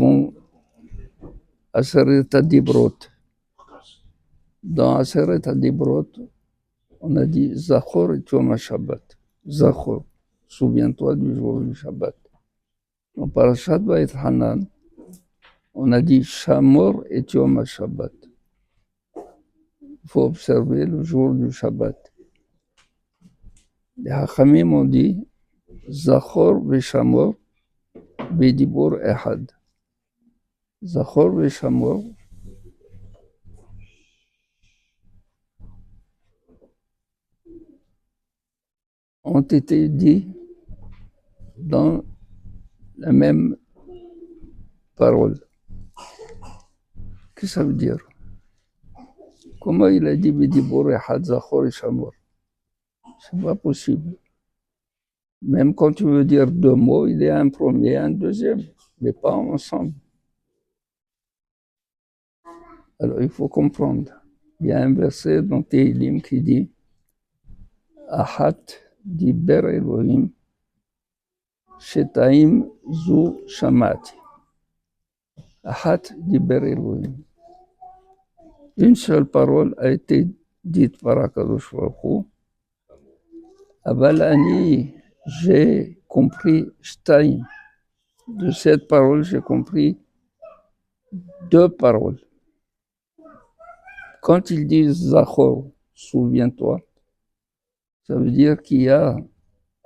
Bon, Aseret Adibrot. Dans Aseret Adibrot, on a dit Zachor et Yom HaShabbat. Zachor, souviens-toi du jour du Shabbat. Dans Parashat Va'et Hanan, on a dit Shamor et Yom HaShabbat. Il faut observer le jour du Shabbat. Les Hachamim ont dit Zachor ve'Shamor be'dibur ehad. Zachor ve'Shamor ont été dits dans la même parole. Qu'est-ce que ça veut dire? Comment il a dit Bidibur Ehad Zachor et Shamor? C'est pas possible. Même quand tu veux dire deux mots, il y a un premier et un deuxième, mais pas ensemble. Alors il faut comprendre. Il y a un verset dans Tehillim qui dit Ahat diber Elohim Shetaim zu shamati. Ahat diber Elohim. Une seule parole a été dite par Akadosh Baruch Hu. Aval ani, j'ai compris Shtaim. De cette parole, j'ai compris deux paroles. Quand ils disent Zachor, souviens-toi, ça veut dire qu'il y a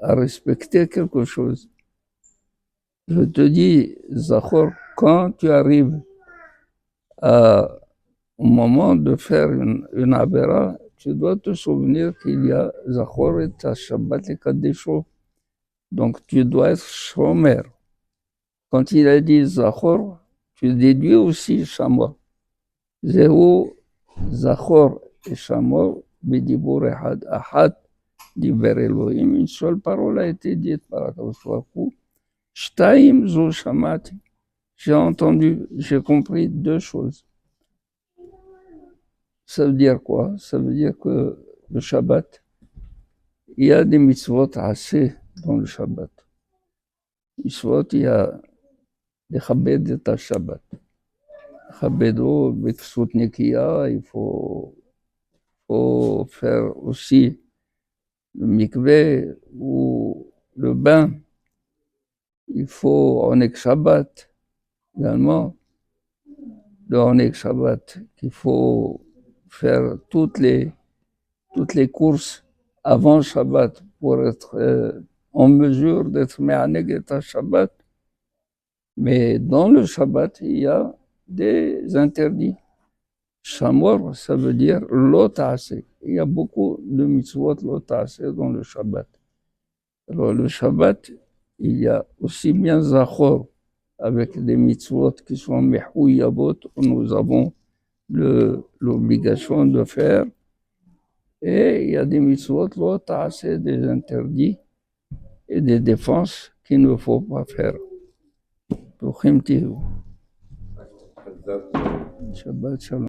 à respecter quelque chose. Je te dis, Zachor, quand tu arrives au moment de faire une Avera, tu dois te souvenir qu'il y a Zachor et Shabbat et Kadesho. Donc tu dois être Shomer. Quand il a dit Zachor, tu déduis aussi Shamor. Zehu Zachor et Shamor, Bidibur Ehad, Ahad, Diber Elohim. Une seule parole a été dite par Akadosh Baruch Hu. Shtaim Zo Shamati. J'ai entendu, j'ai compris deux choses. Ça veut dire quoi? Ça veut dire que le Shabbat, il y a des mitzvot assez dans le Shabbat. Mitzvot, il y a des chabed et ta Shabbat. Chabedo, Betsut Nekiya, il faut faire aussi le mikveh ou le bain. Il faut Onek Shabbat également. Le Onek Shabbat, qu'il faut faire toutes les courses avant Shabbat pour être en mesure d'être Me'aneg et ta Shabbat. Mais dans le Shabbat, il y a des interdits. Shamor, ça veut dire l'otase. Il y a beaucoup de mitzvot l'otase dans le Shabbat. Alors le Shabbat, il y a aussi bien Zachor, avec des mitzvot qui sont mehouyabot, nous avons l'obligation de faire. Et il y a des mitzvot l'otase, des interdits et des défenses qu'il ne faut pas faire. Shabbat shalom.